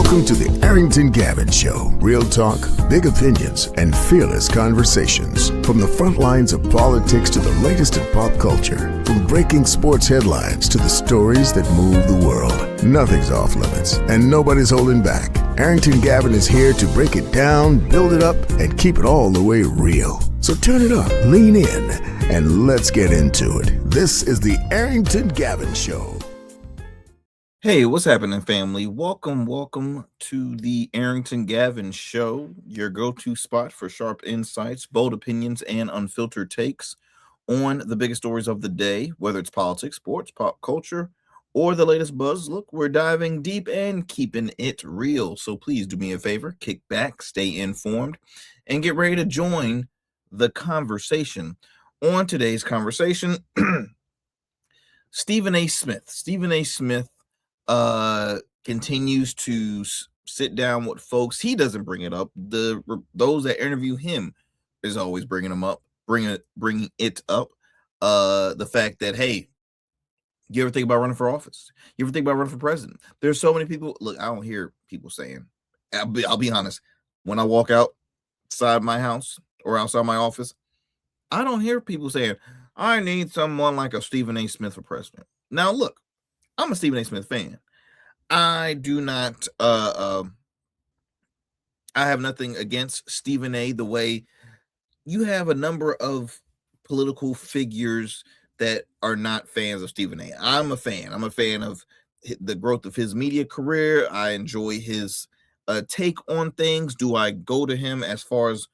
Welcome to the Arrington Gavin Show. Real talk, big opinions, and fearless conversations. From the front lines of politics to the latest in pop culture. From breaking sports headlines to the stories that move the world. Nothing's off limits, and nobody's holding back. Arrington Gavin is here to break it down, build it up, and keep it all the way real. So turn it up, lean in, and let's get into it. This is the Arrington Gavin Show. Hey, what's happening, family? Welcome to the Arrington Gavin Show, your go-to spot for sharp insights, bold opinions, and unfiltered takes on the biggest stories of the day, whether it's politics, sports, pop culture, or the latest buzz. Look, we're diving deep and keeping it real. So please do me a favor, kick back, stay informed, and get ready to join the conversation. On today's conversation, Stephen A. Smith continues to sit down with folks. He doesn't bring it up. Those that interview him is always bringing it up. The fact that, hey, you ever think about running for office? You ever think about running for president? There's so many people. Look, I don't hear people saying. I'll be honest. When I walk outside my house or outside my office, I don't hear people saying, "I need someone like a Stephen A. Smith for president." Now, look. I'm a Stephen A. Smith fan. I do not I have nothing against Stephen A. the way you have a number of political figures that are not fans of Stephen A. I'm a fan. I'm a fan of the growth of his media career. I enjoy his take on things. Do I go to him as far as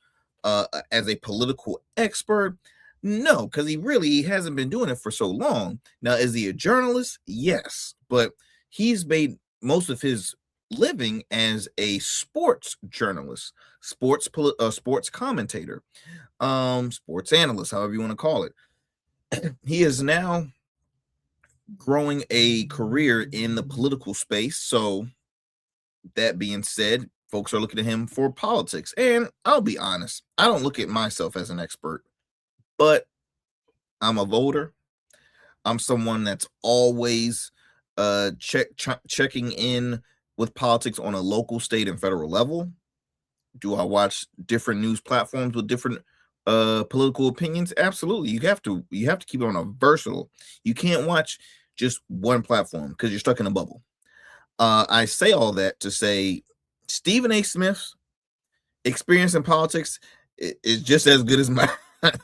a political expert? No, because he hasn't been doing it for so long. Now, is he a journalist? Yes, but he's made most of his living as a sports journalist, sports commentator, sports analyst, however you want to call it. He is now growing a career in the political space. So that being said, folks are looking at him for politics. And I'll be honest, I don't look at myself as an expert. But I'm a voter. I'm someone that's always checking in with politics on a local, state, and federal level. Do I watch different news platforms with different political opinions? Absolutely. You have to keep it on a versatile. You can't watch just one platform because you're stuck in a bubble. I say all that to say Stephen A. Smith's experience in politics is just as good as mine.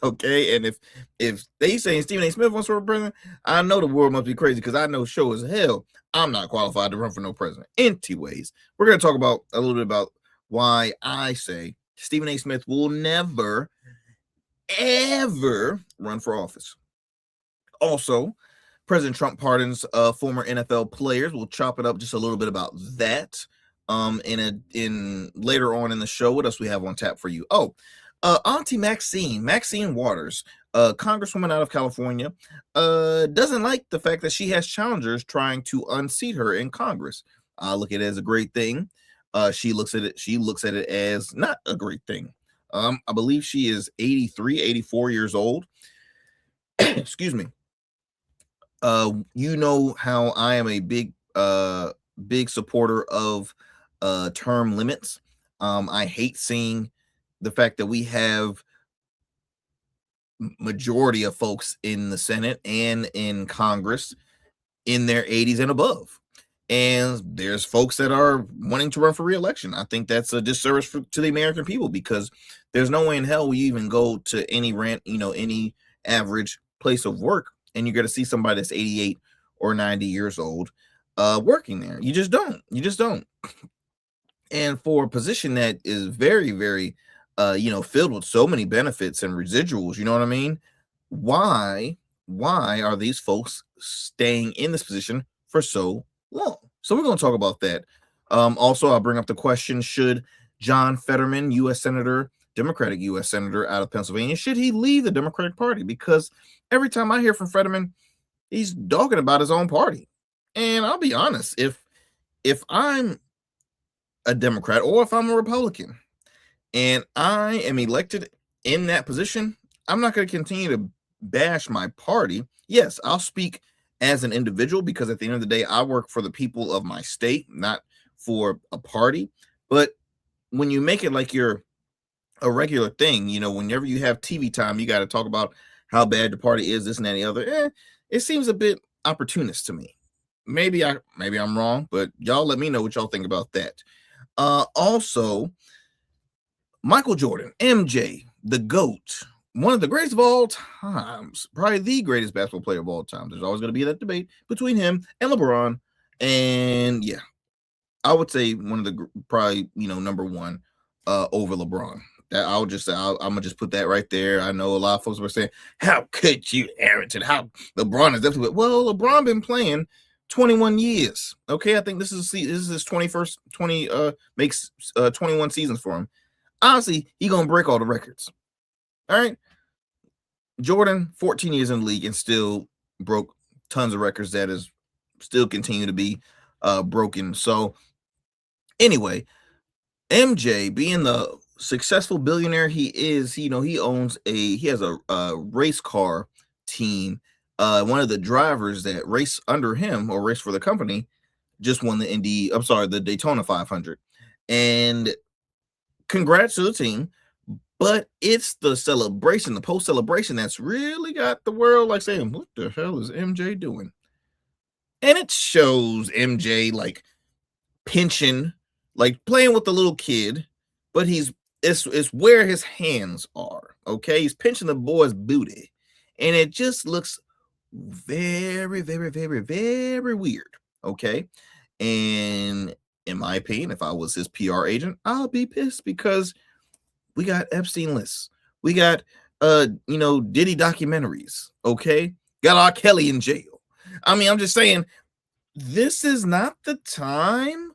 Okay, and if they saying Stephen A. Smith wants for president, I know the world must be crazy because I know sure as hell I'm not qualified to run for no president. Anyways, we're going to talk about a little bit about why I say Stephen A. Smith will never, ever run for office. Also, President Trump pardons former NFL players. We'll chop it up just a little bit about that in later on in the show. What else we have on tap for you? Auntie Maxine Waters, congresswoman out of California, doesn't like the fact that she has challengers trying to unseat her in Congress. I look at it as a great thing. She looks at it as not a great thing. I believe she is 84 years old. Excuse me. You know how I am a big supporter of term limits. I hate seeing the fact that we have majority of folks in the Senate and in Congress in their 80s and above. And there's folks that are wanting to run for re-election. I think that's a disservice to the American people because there's no way in hell we even go to any average place of work and you're going to see somebody that's 88 or 90 years old working there. You just don't. And for a position that is very, very filled with so many benefits and residuals, you know what I mean? Why are these folks staying in this position for so long? So we're going to talk about that. Also, I'll bring up the question, should John Fetterman, Democratic U.S. Senator out of Pennsylvania, should he leave the Democratic Party? Because every time I hear from Fetterman, he's dogging about his own party. And I'll be honest, if I'm a Democrat or if I'm a Republican, and I am elected in that position, I'm not going to continue to bash my party. Yes, I'll speak as an individual because at the end of the day, I work for the people of my state, not for a party, but when you make it like you're a regular thing, whenever you have TV time, you got to talk about how bad the party is, this and that and the other. It seems a bit opportunist to me. Maybe I'm wrong, but y'all let me know what y'all think about that. Also, Michael Jordan, MJ, the GOAT, one of the greatest of all times, probably the greatest basketball player of all time. There's always going to be that debate between him and LeBron. And yeah, I would say one of the probably, number one over LeBron. That I'm gonna just put that right there. I know a lot of folks were saying, "How could you, Arrington? How LeBron is definitely." Well, LeBron been playing 21 years. Okay, I think this is his 21st 21 seasons for him. Honestly, he gonna break all the records. All right, Jordan, 14 years in the league and still broke tons of records that is still continue to be broken. So anyway, MJ being the successful billionaire he is, he has a race car team. One of the drivers that race under him or race for the company just won the Daytona 500. And congrats to the team. But it's the celebration, the post celebration that's really got the world like saying, what the hell is MJ doing? And it shows MJ like pinching, like playing with the little kid, but it's where his hands are. Okay, he's pinching the boy's booty, and it just looks very, very, very, very weird. Okay, and in my opinion, if I was his PR agent, I'll be pissed because we got Epstein lists, we got Diddy documentaries. Okay, got R. Kelly in jail. I mean, I'm just saying, this is not the time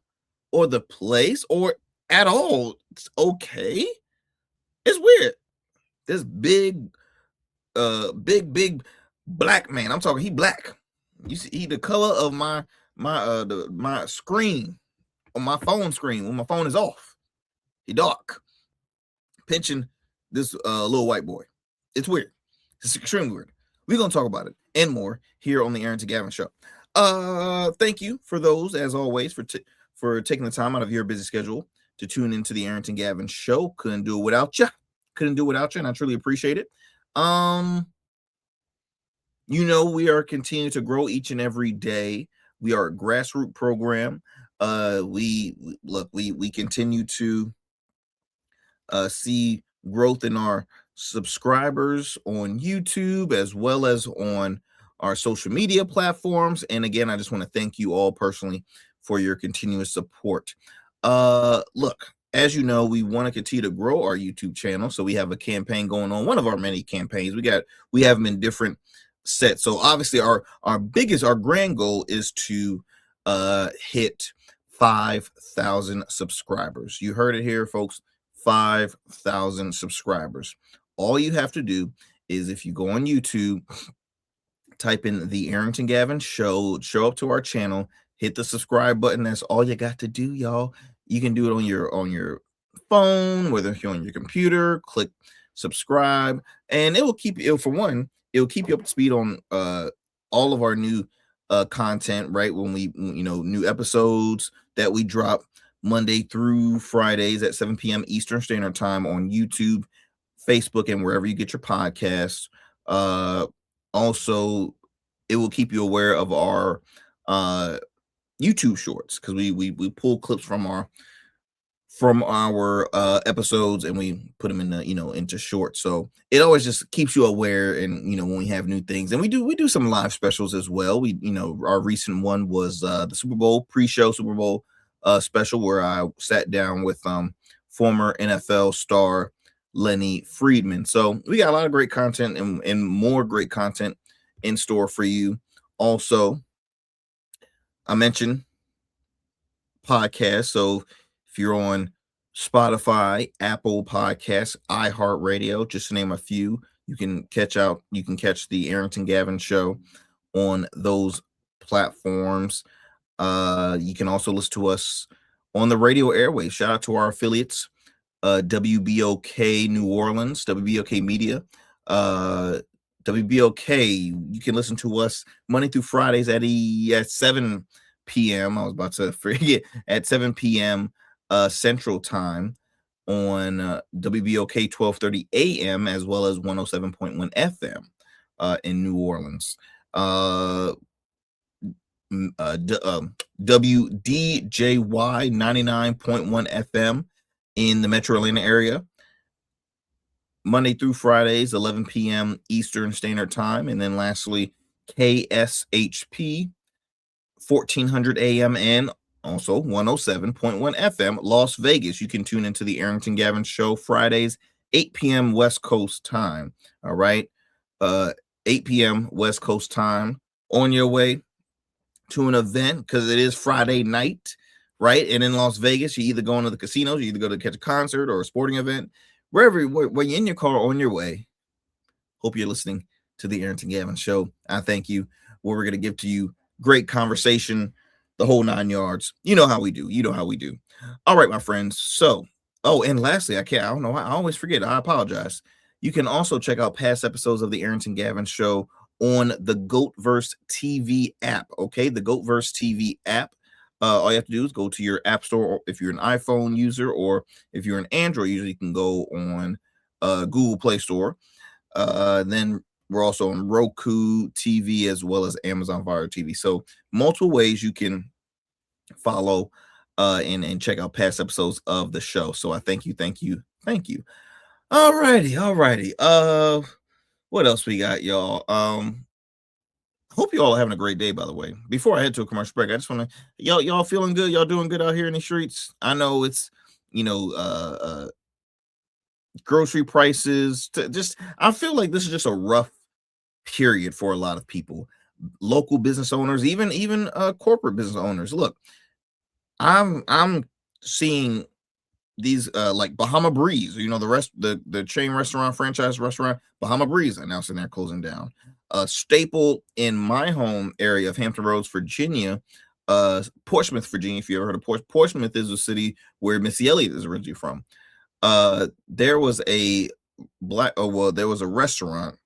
or the place or at all. It's okay. It's weird. This big black man. I'm talking, he black. You see, he the color of my screen on my phone screen when my phone is off. He dark. Pinching this little white boy. It's weird. It's extremely weird. We're gonna talk about it and more here on the Arrington Gavin Show. Thank you for those, as always, for taking the time out of your busy schedule to tune into the Arrington Gavin Show. Couldn't do it without you. And I truly appreciate it. We are continuing to grow each and every day. We are a grassroots program. We continue to see growth in our subscribers on YouTube as well as on our social media platforms. And again, I just want to thank you all personally for your continuous support. Look, as you know, we want to continue to grow our YouTube channel. So we have a campaign going on, one of our many campaigns. We have them in different sets. So obviously our grand goal is to hit 5,000 subscribers. You heard it here, folks. 5,000 subscribers. All you have to do is, if you go on YouTube, type in the Arrington Gavin Show, show up to our channel, hit the subscribe button. That's all you got to do, y'all. You can do it on your phone, whether you're on your computer, click subscribe, and it will keep you, for one, it will keep you up to speed on all of our new content, right? When we, new episodes that we drop Monday through Fridays at 7 p.m. Eastern Standard Time on YouTube, Facebook, and wherever you get your podcasts. Also, it will keep you aware of our YouTube shorts, because we pull clips from our episodes and we put them in into shorts. So it always just keeps you aware, and when we have new things. And we do some live specials as well. We our recent one was the Super Bowl pre-show Super Bowl special, where I sat down with former NFL star Lenny Friedman. So we got a lot of great content and more great content in store for you. Also, I mentioned podcasts. So if you're on Spotify, Apple Podcasts, iHeartRadio, just to name a few, you can catch the Arrington Gavin Show on those platforms. You can also listen to us on the radio airwaves. Shout out to our affiliates, WBOK New Orleans, WBOK Media, WBOK. You can listen to us Monday through Fridays at 7 p.m. I was about to forget, at 7 p.m. Central Time on WBOK 1230 a.m. as well as 107.1 FM in New Orleans. WDJY 99.1 FM in the Metro Atlanta area. Monday through Fridays, 11 p.m. Eastern Standard Time. And then lastly, KSHP 1400 a.m. and also 107.1 FM, Las Vegas. You can tune into the Arrington Gavin Show Fridays, 8 p.m. West Coast time. All right. 8 p.m. West Coast time. On your way to an event, because it is Friday night, right? And in Las Vegas, you either go into the casinos, you either go to catch a concert or a sporting event, where you're in your car on your way. Hope you're listening to the Arrington Gavin Show. I thank you. Where we're going to give to you great conversation, the whole 9 yards. You know how we do. All right, my friends. So, and lastly, I don't know. I always forget. I apologize. You can also check out past episodes of the Arrington Gavin Show on the GOATverse TV app. Okay, the GOATverse TV app. All you have to do is go to your app store, or if you're an iPhone user, or if you're an Android user, you can go on Google Play Store. Then we're also on Roku TV as well as Amazon Fire TV. So multiple ways you can follow and check out past episodes of the show. So I thank you. All righty. What else we got, y'all? Hope you all are having a great day, by the way. Before I head to a commercial break, I just want to, y'all feeling good? Y'all doing good out here in the streets? I know it's, grocery prices. I feel like this is just a rough period for a lot of people, local business owners, even corporate business owners. Look, I'm seeing these like Bahama Breeze, the chain restaurant, franchise restaurant, Bahama Breeze, announcing they're closing down. A staple in my home area of Hampton Roads, Virginia, Portsmouth, Virginia. If you ever heard of Portsmouth, is a city where Missy Elliott is originally from. There was a restaurant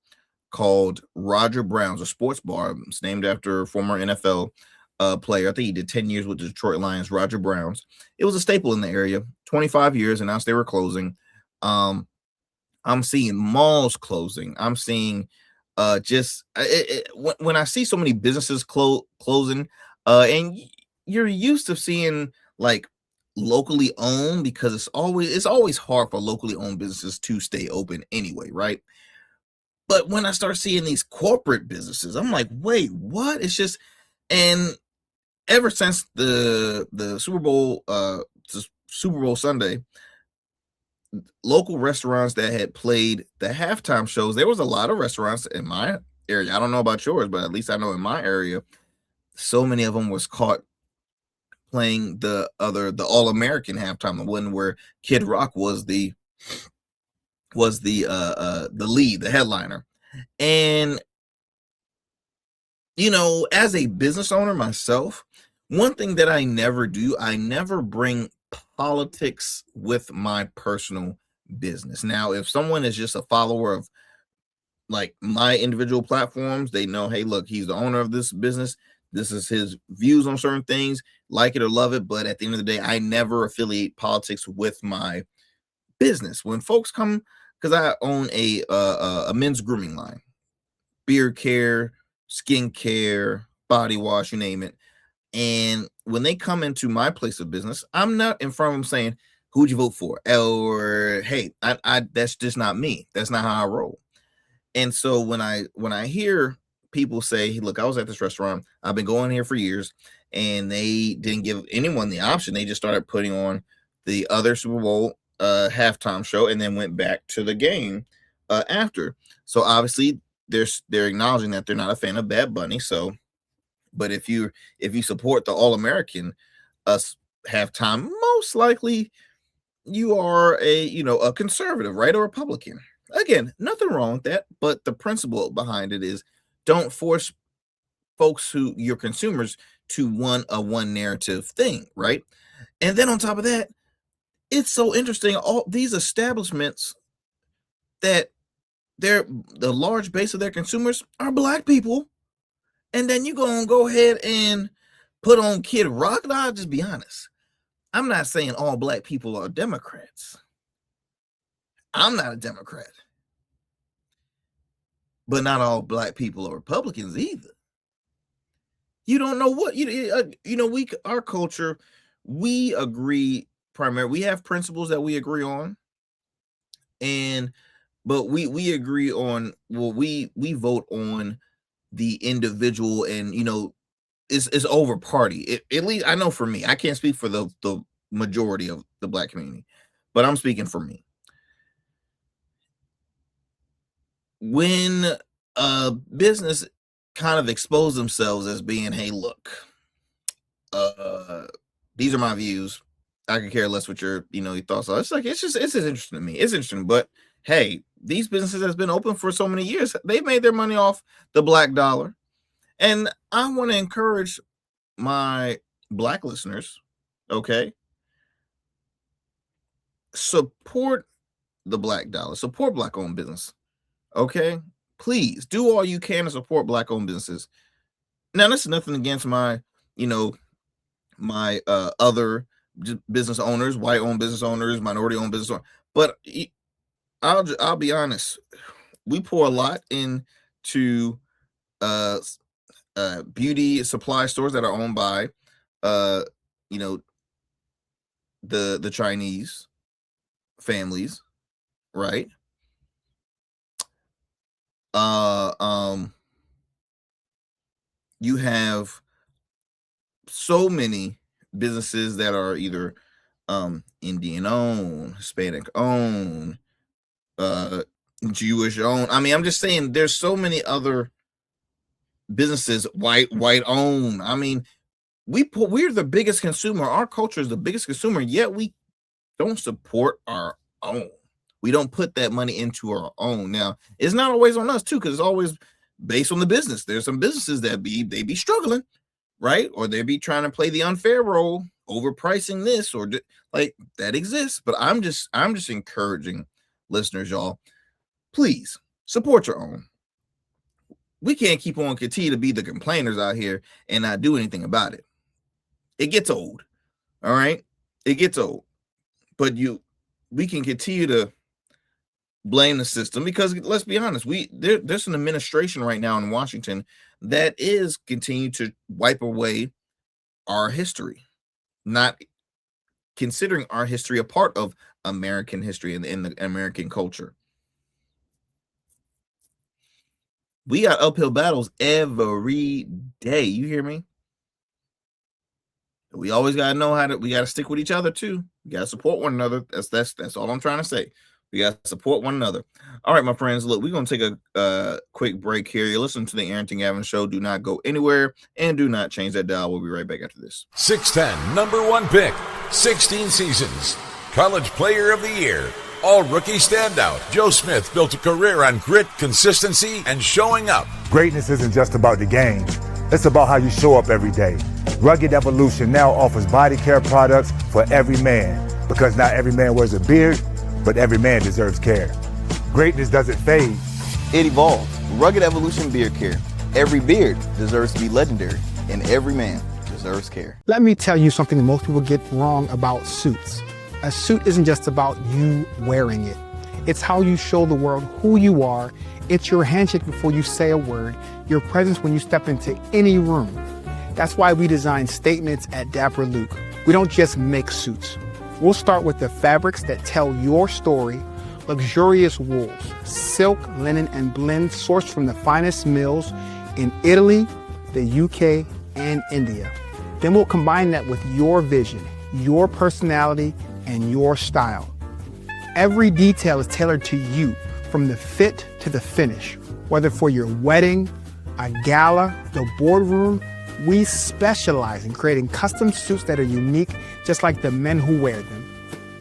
called Roger Brown's, a sports bar. It's named after a former NFL player. I think he did 10 years with the Detroit Lions, Roger Brown's. It was a staple in the area, 25 years, announced they were closing. I'm seeing malls closing. I'm seeing when I see so many businesses closing, and you're used to seeing like locally owned, because it's always hard for locally owned businesses to stay open anyway, right? But when I start seeing these corporate businesses, I'm like, wait, what? It's just, and ever since the Super Bowl Sunday, local restaurants that had played the halftime shows, there was a lot of restaurants in my area. I don't know about yours, but at least I know in my area, so many of them was caught playing the All-American halftime, the one where Kid Rock was the lead, the headliner. And as a business owner myself, one thing that I never do, I never bring politics with my personal business. Now, if someone is just a follower of like my individual platforms, they know, hey, look, he's the owner of this business. This is his views on certain things, like it or love it. But at the end of the day, I never affiliate politics with my business. When folks come, because I own a men's grooming line, beard care, skin care, body wash, you name it. And when they come into my place of business, I'm not in front of them saying, who'd you vote for? Or, hey, I that's just not me. That's not how I roll. And so when I hear people say, hey, look, I was at this restaurant, I've been going here for years, and they didn't give anyone the option. They just started putting on the other Super Bowl halftime show and then went back to the game after. So obviously they're acknowledging that they're not a fan of Bad Bunny. So, but if you support the All-American halftime, most likely you are a conservative, right? Or Republican. Again, nothing wrong with that, but the principle behind it is don't force folks, your consumers, to one narrative thing, right? And then on top of that, it's so interesting, all these establishments that the large base of their consumers are Black people, and then you go ahead and put on Kid Rock. Now, I'll just be honest. I'm not saying all black people are Democrats. I'm not a Democrat. But not all black people are Republicans either. You don't know what, our culture, we agree primarily. We have principles that we agree on. But we agree on, we vote on the individual, and it's over party. At least I know for me, I can't speak for the majority of the black community, but I'm speaking for me. When a business kind of expose themselves as being, hey, look, these are my views. I could care less what your thoughts are. It's interesting to me. It's interesting, but hey, these businesses has been open for so many years. They've made their money off the black dollar. And I want to encourage my black listeners, okay? Support the black dollar. Support black-owned business, okay? Please do all you can to support black-owned businesses. Now, this is nothing against my other business owners, white-owned business owners, minority-owned business owners. But I'll be honest, we pour a lot into beauty supply stores that are owned by the Chinese families, right? You have so many businesses that are either Indian owned, Hispanic owned, Jewish owned. I mean, I'm just saying there's so many other businesses, white owned. I mean, we're the biggest consumer. Our culture is the biggest consumer, yet we don't support our own. We don't put that money into our own. Now, it's not always on us too, because it's always based on the business. There's some businesses that they be struggling, right? Or they be trying to play the unfair role, overpricing this, or like that exists. But I'm just encouraging listeners, y'all, please support your own. We can't keep on continue to be the complainers out here and not do anything about it. It gets old. All right. It gets old. But we can continue to blame the system, because let's be honest, there's an administration right now in Washington that is continuing to wipe away our history, not considering our history a part of American history and in the American culture. We got uphill battles every day. You hear me? We always gotta know we gotta stick with each other too. We gotta support one another. That's all I'm trying to say. We gotta support one another. All right, my friends. Look, we're gonna take a quick break here. You're listening to the Arrington Gavin Show. Do not go anywhere and do not change that dial. We'll be right back after this. 6'10", number one pick, 16 seasons, college player of the year, all rookie standout. Joe Smith built a career on grit, consistency, and showing up. Greatness isn't just about the game. It's about how you show up every day. Rugged Evolution now offers body care products for every man, because not every man wears a beard, but every man deserves care. Greatness doesn't fade. It evolves. Rugged Evolution Beard Care. Every beard deserves to be legendary, and every man deserves care. Let me tell you something that most people get wrong about suits. A suit isn't just about you wearing it. It's how you show the world who you are. It's your handshake before you say a word, your presence when you step into any room. That's why we design statements at Dapper Luke. We don't just make suits. We'll start with the fabrics that tell your story, luxurious wools, silk, linen, and blends sourced from the finest mills in Italy, the UK, and India. Then we'll combine that with your vision, your personality, and your style. Every detail is tailored to you, from the fit to the finish. Whether for your wedding, a gala, the boardroom, we specialize in creating custom suits that are unique, just like the men who wear them.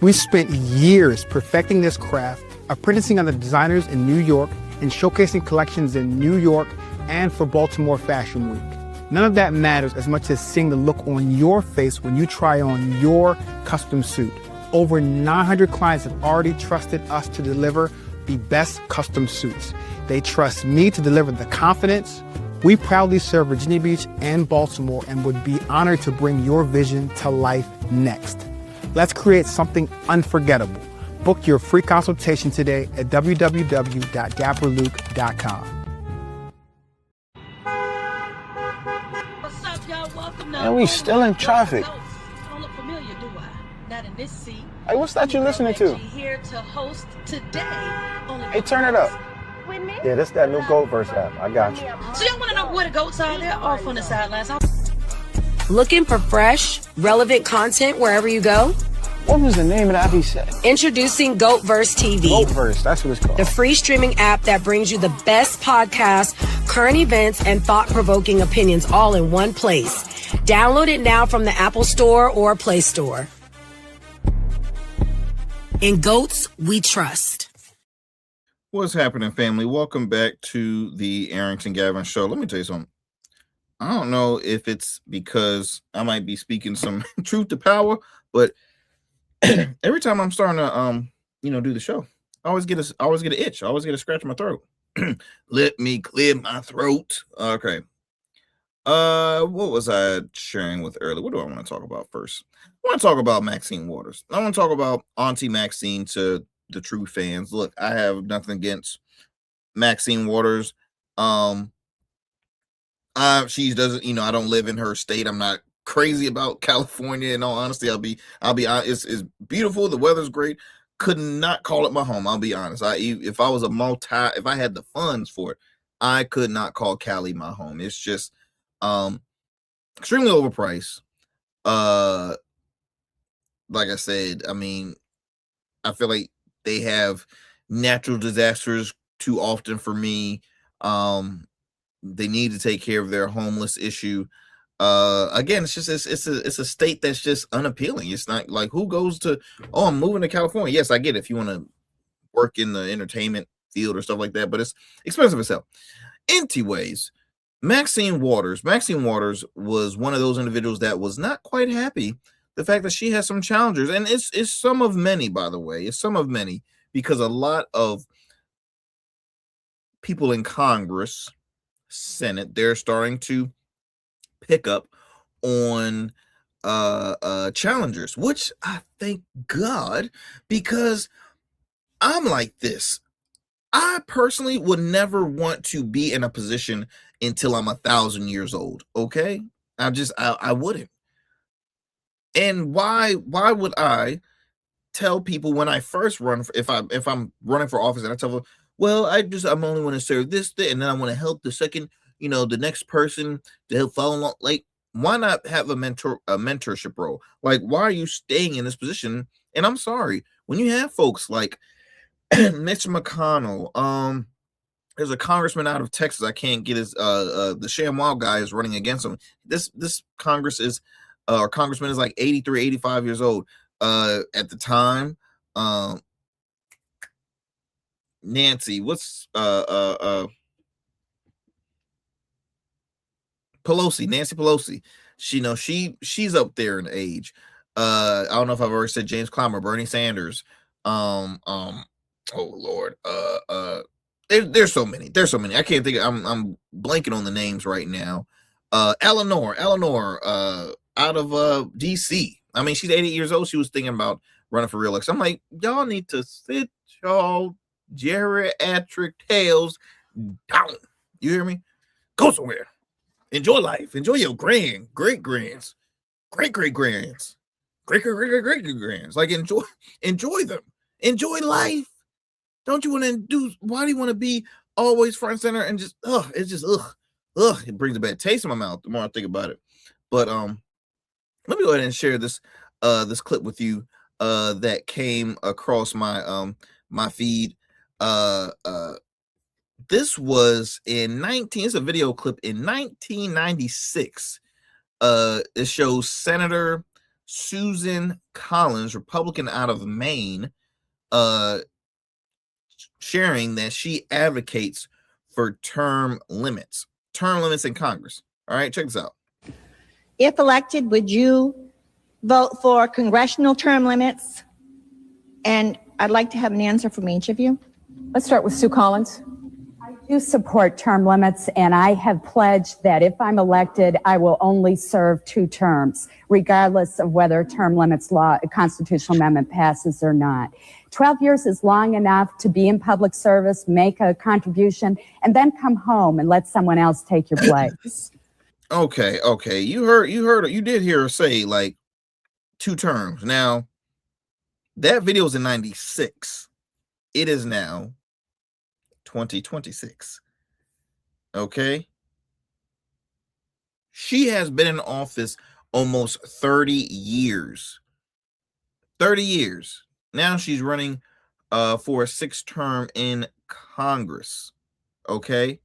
We spent years perfecting this craft, apprenticing under designers in New York and showcasing collections in New York and for Baltimore Fashion Week. None of that matters as much as seeing the look on your face when you try on your custom suit. Over 900 clients have already trusted us to deliver the best custom suits. They trust me to deliver the confidence, We proudly serve Virginia Beach and Baltimore and would be honored to bring your vision to life next. Let's create something unforgettable. Book your free consultation today at www.dapperluke.com. What's up, y'all? Welcome to And we still in traffic. Don't look familiar, do I? Not in this seat. Hey, what's that you listening to? Here to host today. Hey, turn it up. With me? Yeah, that's that new Gold Verse app. I got you. So y'all want to know where the goats are? They're off on the sidelines. Looking for fresh, relevant content wherever you go? What was the name of that he said? Introducing GoatVerse TV. GoatVerse, that's what it's called. The free streaming app that brings you the best podcasts, current events, and thought-provoking opinions all in one place. Download it now from the Apple Store or Play Store. In Goats, we trust. What's happening, family? Welcome back to the Arrington Gavin show. Let me tell you something. I don't know if it's because I might be speaking some truth to power, but every time I'm starting to do the show, I always get an itch. I always get a scratch in my throat. Let me clear my throat. Okay. What was I sharing with earlier? What do I want to talk about first? I want to talk about Maxine Waters. I want to talk about Auntie Maxine to the true fans. Look, I have nothing against Maxine Waters. She doesn't, I don't live in her state. I'm not crazy about California. In all honesty, I'll be honest. It's beautiful. The weather's great. Could not call it my home. I'll be honest. If I had the funds for it, I could not call Cali my home. It's just extremely overpriced. Like I said, I mean, I feel like they have natural disasters too often for me. They need to take care of their homeless issue. Again, it's a state that's just unappealing. It's not like, who goes to, I'm moving to California. Yes, I get it if you want to work in the entertainment field or stuff like that, but it's expensive as hell. Anyways, Maxine Waters was one of those individuals that was not quite happy the fact that she has some challengers, and it's some of many, by the way. It's some of many, because a lot of people in Congress, Senate, they're starting to pick up on challengers, which I thank God, because I'm like this. I personally would never want to be in a position until I'm 1,000 years old. Okay, I wouldn't. And why would I tell people when I first run, if I'm running for office, and I tell them, well, I'm only want to serve this, and then I want to help the second, the next person to help follow along. Like, why not have a mentorship role? Like, why are you staying in this position? And I'm sorry, when you have folks like Mitch McConnell, there's a congressman out of Texas, I can't get his the ShamWow guy is running against him. This congressman is like 83, 85 years old. At the time, Nancy Pelosi. She's up there in age. I don't know if I've already said James Clymer, Bernie Sanders. Oh Lord. There's so many. I can't think. I'm blanking on the names right now. Eleanor, out of DC. I mean, she's 80 years old. She was thinking about running for reelection. I'm like, y'all need to sit y'all geriatric tails down. You hear me? Go somewhere. Enjoy life. Enjoy your great-grands. Like, enjoy them. Enjoy life. Don't you want to why do you want to be always front and center and just, it brings a bad taste in my mouth the more I think about it. But let me go ahead and share this clip with you that came across my my feed. This was it's a video clip in 1996. It shows Senator Susan Collins, Republican out of Maine, sharing that she advocates for term limits in Congress. All right, check this out. If elected, would you vote for congressional term limits? And I'd like to have an answer from each of you. Let's start with Sue Collins. I do support term limits, and I have pledged that if I'm elected, I will only serve 2 terms, regardless of whether term limits law, a constitutional amendment passes or not. 12 years is long enough to be in public service, make a contribution, and then come home and let someone else take your place. Okay. You did hear her say like 2 terms. Now, that video was in 96. It is now 2026. Okay. She has been in office almost 30 years. 30 years. Now she's running for a 6th term in Congress. Okay.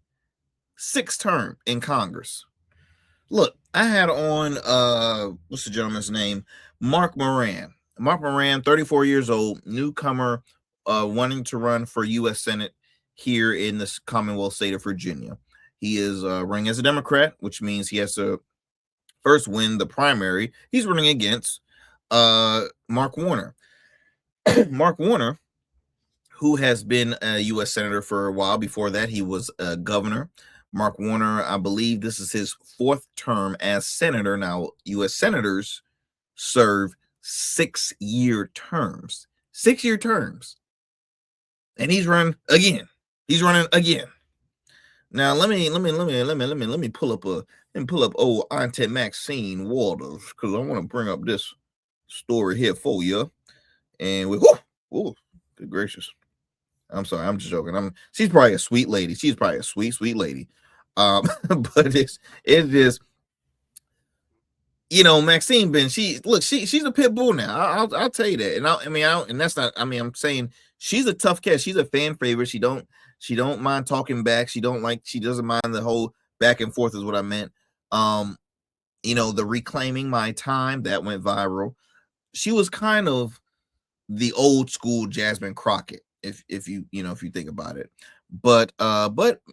6th term in Congress. Look, I had on what's the gentleman's name? Mark Moran. Mark Moran, 34 years old, newcomer, wanting to run for U.S. Senate here in the Commonwealth state of Virginia. He is running as a Democrat, which means he has to first win the primary. He's running against Mark Warner. Mark Warner, who has been a U.S. Senator for a while. Before that, he was a governor. Mark Warner, I believe this is his 4th term as senator. Now, U.S. senators serve 6-year terms. 6-year terms. And he's running again. He's running again. Now let me pull up old Auntie Maxine Waters, because I want to bring up this story here for you. And we good gracious. I'm sorry, I'm just joking. She's probably a sweet lady. She's probably a sweet lady. But it's just, you know, Maxine she's a pit bull now. I'll tell you that. I'm saying she's a tough cat. She's a fan favorite. She don't mind talking back. She doesn't mind the whole back and forth is what I meant. The reclaiming my time that went viral. She was kind of the old school Jasmine Crockett, if you think about it. But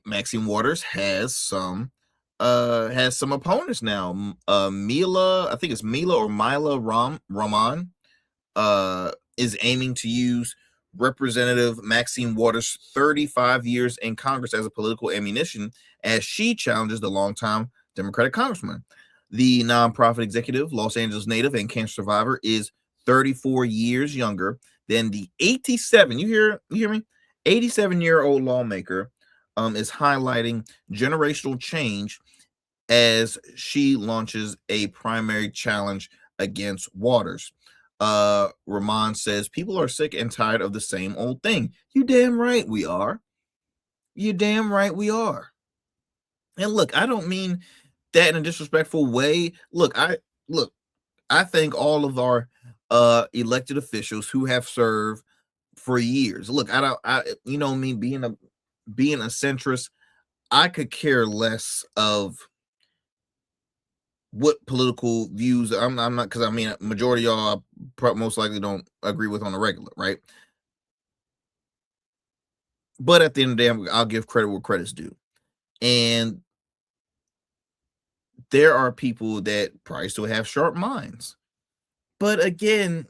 Maxine Waters has some opponents now. Mila, I think it's Mila or Mila Rahman, is aiming to use Representative Maxine Waters' 35 years in Congress as a political ammunition as she challenges the longtime Democratic congressman. The nonprofit executive, Los Angeles native and cancer survivor, is 34 years younger than the 87, you hear me? 87-year-old lawmaker is highlighting generational change as she launches a primary challenge against Waters. Rahman says people are sick and tired of the same old thing. You damn right we are. You damn right we are. And look, I don't mean that in a disrespectful way. Look, I thank all of our elected officials who have served for years. Look, me being a centrist, I could care less of what political views I'm not, because majority of y'all most likely don't agree with on the regular, right? But at the end of the day, I'll give credit where credit's due. And there are people that probably still have sharp minds. But again,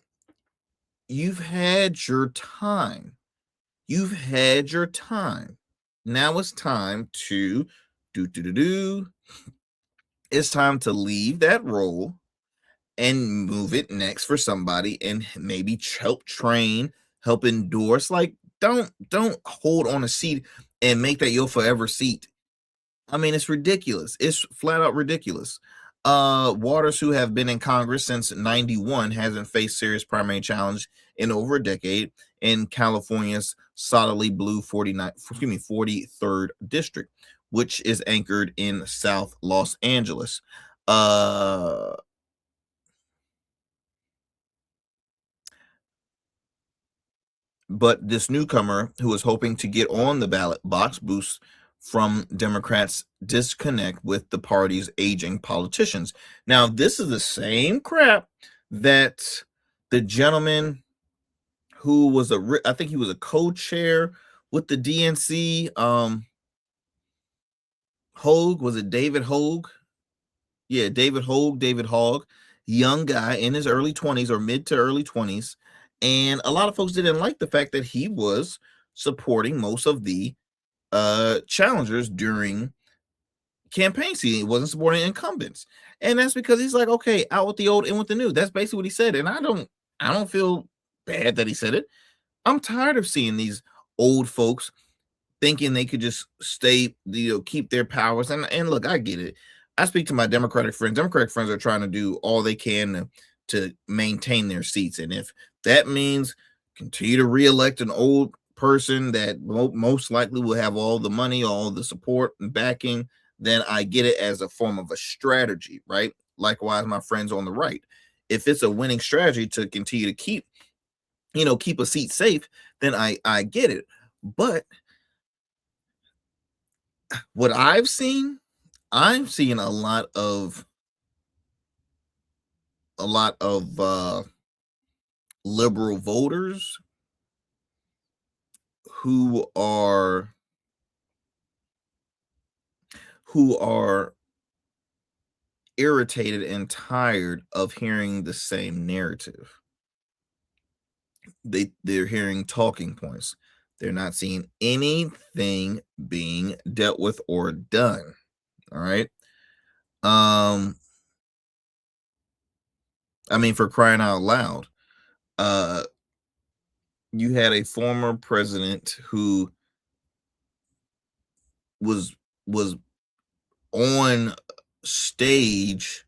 you've had your time. You've had your time. Now it's time to It's time to leave that role and move it next for somebody and maybe help train, help endorse. Like, don't hold on a seat and make that your forever seat. It's ridiculous. It's flat out ridiculous. Waters, who have been in Congress since 91, hasn't faced serious primary challenge in over a decade in California's solidly blue 43rd district, which is anchored in South Los Angeles. But this newcomer, who is hoping to get on the ballot box, boosts from Democrats' disconnect with the party's aging politicians. Now, this is the same crap that the gentleman who was I think he was a co-chair with the DNC, Hogue, was it David Hogue? Yeah, David Hogg, young guy in his early 20s or mid to early 20s. And a lot of folks didn't like the fact that he was supporting most of the challengers during campaign season. He wasn't supporting incumbents, and that's because he's like, okay, out with the old, in with the new. That's basically what he said, and I don't feel bad that he said it. I'm tired of seeing these old folks thinking they could just stay, keep their powers. And look, I get it. I speak to my Democratic friends. Democratic friends are trying to do all they can to maintain their seats, and if that means continue to reelect an old person that most likely will have all the money, all the support and backing, then I get it as a form of a strategy, right? Likewise, my friends on the right, if it's a winning strategy to continue to keep a seat safe, then I get it. But what I'm seeing a lot of liberal voters who are irritated and tired of hearing the same narrative. They're hearing talking points. They're not seeing anything being dealt with or done. All right. I mean, for crying out loud, you had a former president who was on stage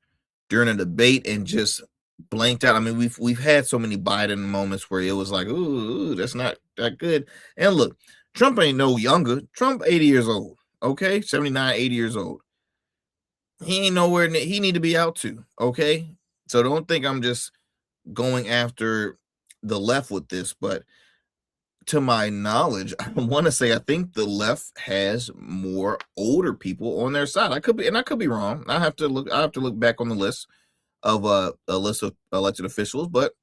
during a debate and just blanked out. I mean, we've had so many Biden moments where it was like, ooh, that's not that good. And look, Trump ain't no younger. Trump 80 years old. Okay, 79, 80 years old. He ain't nowhere he need to be out to. Okay, so don't think I'm just going after the left with this, but to my knowledge, I want to say I think the left has more older people on their side. I could be wrong. I have to look back on the list of a list of elected officials, but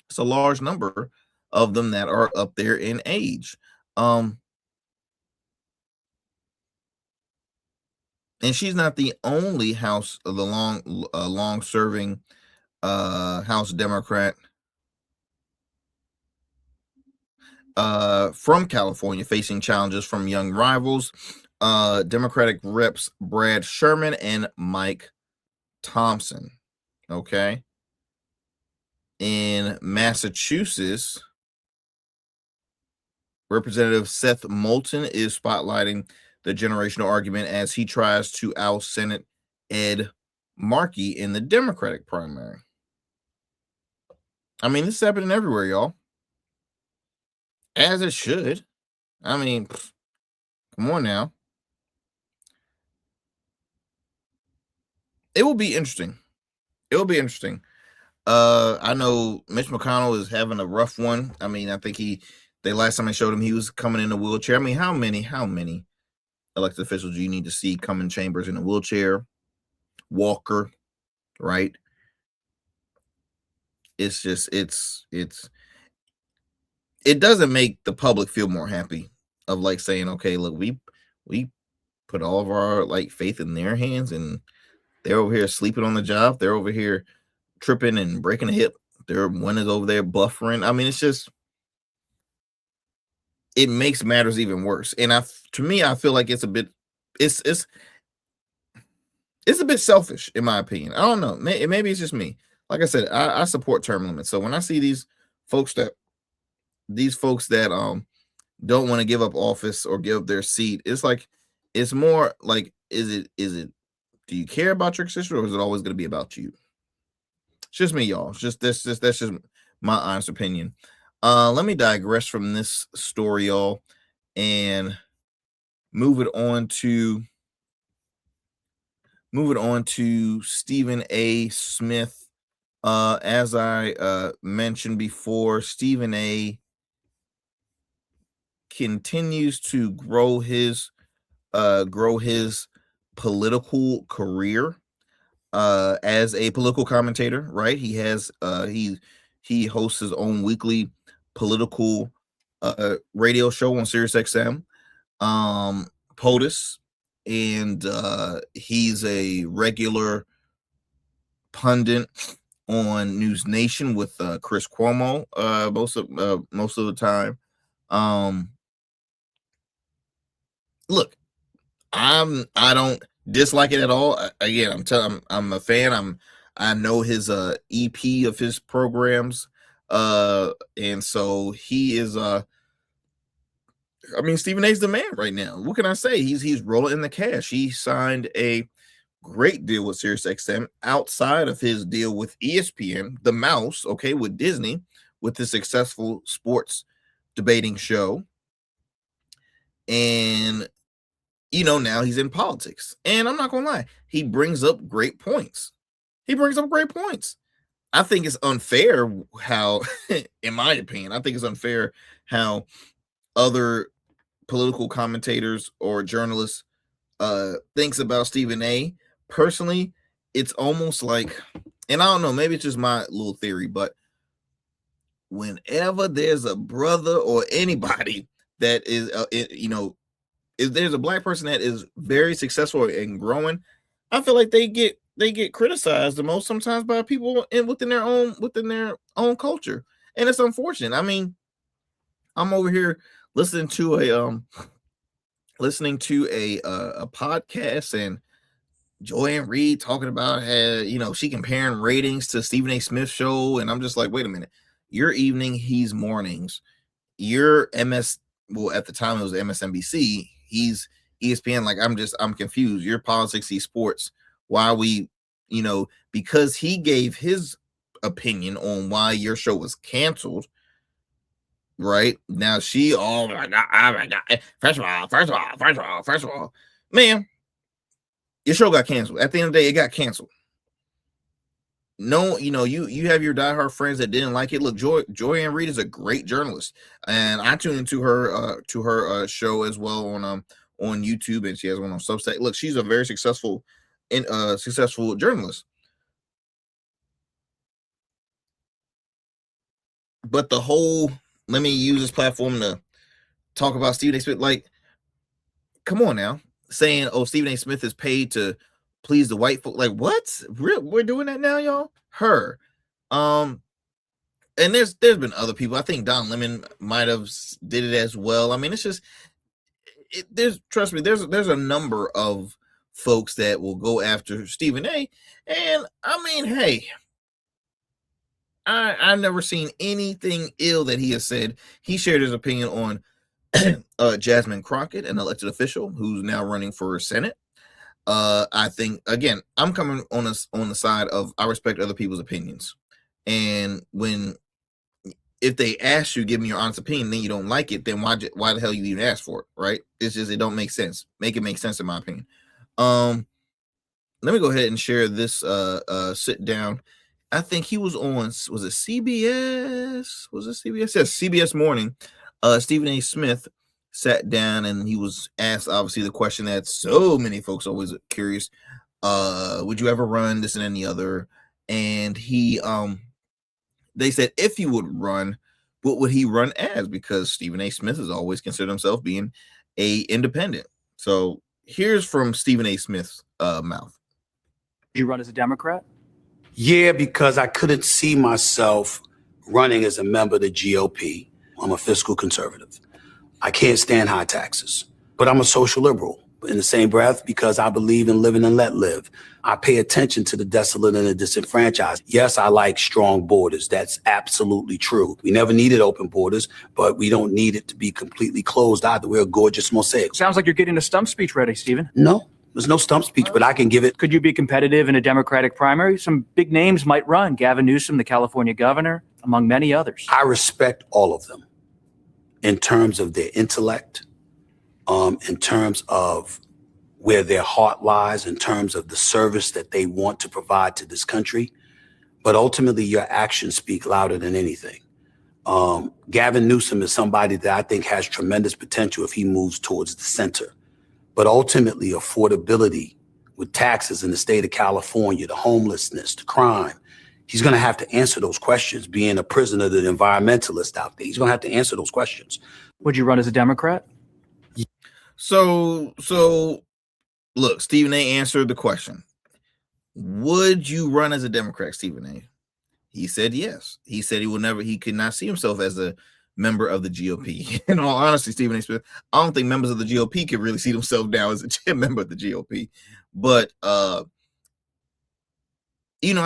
it's a large number of them that are up there in age. And she's not the only long serving House Democrat from California facing challenges from young rivals, Democratic reps Brad Sherman and Mike Thompson. Okay. In Massachusetts, Representative Seth Moulton is spotlighting the generational argument as he tries to oust Senate Ed Markey in the Democratic primary. I mean, this is happening everywhere, y'all. As it should. I mean, come on now. It will be interesting. I know Mitch McConnell is having a rough one. I mean, I think the last time I showed him, he was coming in a wheelchair. I mean, how many elected officials do you need to see come in chambers in a wheelchair, walker, right? It's just, it doesn't make the public feel more happy of like saying, okay, look, we put all of our like faith in their hands and they're over here sleeping on the job. They're over here tripping and breaking a hip. One is over there buffering. I mean, it's just, it makes matters even worse. And to me, I feel like it's a bit selfish in my opinion. I don't know. Maybe it's just me. Like I said, I support term limits. So when I see these folks that don't want to give up office or give up their seat, it's more like, is it do you care about your constituents, or is it always going to be about you? It's just me, y'all. It's just that's just my honest opinion. Let me digress from this story, y'all, and move it on to Stephen A. Smith. As I mentioned before, Stephen A. continues to grow his political career as a political commentator, right? He has he hosts his own weekly political radio show on Sirius XM, POTUS, and he's a regular pundit on News Nation with Chris Cuomo most of the time. look, I don't dislike it at all. Again, I'm a fan. I know his EP of his programs, and so he is I mean, Stephen A's the man right now. What can I say? He's rolling in the cash. He signed a great deal with SiriusXM outside of his deal with ESPN, the Mouse, okay, with Disney, with the successful sports debating show. And now he's in politics. And I'm not gonna lie, he brings up great points. I think it's unfair how, in my opinion, how other political commentators or journalists thinks about Stephen A. Personally, it's almost like, and I don't know, maybe it's just my little theory, but whenever there's a brother or anybody that is, if there's a black person that is very successful and growing, I feel like they get criticized the most sometimes by people within their own culture, and it's unfortunate. I mean, I'm over here listening to a podcast, and Joanne Reed talking about how, she comparing ratings to Stephen A. Smith's show, and I'm just like, wait a minute, your evening, he's mornings. Your well, at the time it was MSNBC, he's ESPN. Like, I'm confused. Your politics, he's sports. Why are we, because he gave his opinion on why your show was canceled. Right now, oh my god! First of all, man, your show got canceled. At the end of the day, it got canceled. No, you have your diehard friends that didn't like it. Look, Joanne Reed is a great journalist, and I tuned into her show as well on YouTube, and she has one on Substack. Look, she's a very successful journalist. But the whole, let me use this platform to talk about Stephen A. Smith. Like, come on now, saying, "Oh, Stephen A. Smith is paid to please the white folk." Like, what? We're doing that now, y'all? Her, and there's been other people. I think Don Lemon might have did it as well. I mean, it's just trust me, there's a number of folks that will go after Stephen A. And I mean, hey, I've never seen anything ill that he has said. He shared his opinion on Jasmine Crockett, an elected official who's now running for Senate. I think, again, I'm coming on the side of, I respect other people's opinions. And if they ask you, give me your honest opinion, then you don't like it, then why the hell you even ask for it, right? It's just, it don't make sense. Make it make sense, in my opinion. Let me go ahead and share this sit down. I think he was on, was it CBS? Was it CBS? Yes, CBS Morning. Stephen A. Smith sat down and he was asked, obviously, the question that so many folks always curious. Would you ever run, this and any other? And they said, if he would run, what would he run as? Because Stephen A. Smith has always considered himself being a independent. So here's from Stephen A. Smith's mouth. You run as a Democrat? Yeah, because I couldn't see myself running as a member of the GOP. I'm a fiscal conservative. I can't stand high taxes, but I'm a social liberal in the same breath because I believe in living and let live. I pay attention to the desolate and the disenfranchised. Yes, I like strong borders. That's absolutely true. We never needed open borders, but we don't need it to be completely closed either. We're a gorgeous mosaic. Sounds like you're getting a stump speech ready, Stephen. No. There's no stump speech, but I can give it. Could you be competitive in a Democratic primary? Some big names might run. Gavin Newsom, the California governor, among many others. I respect all of them in terms of their intellect, in terms of where their heart lies, in terms of the service that they want to provide to this country. But ultimately, your actions speak louder than anything. Gavin Newsom is somebody that I think has tremendous potential if he moves towards the center. But ultimately, affordability with taxes in the state of California, the homelessness, the crime, he's going to have to answer those questions, being a prisoner, the environmentalist out there. He's going to have to answer those questions. Would you run as a Democrat? So look, Stephen A. answered the question. Would you run as a Democrat, Stephen A.? He said yes. He said he could not see himself as a member of the GOP. In all honesty, Stephen A. Smith, I don't think members of the GOP can really see themselves now as a member of the GOP. But, I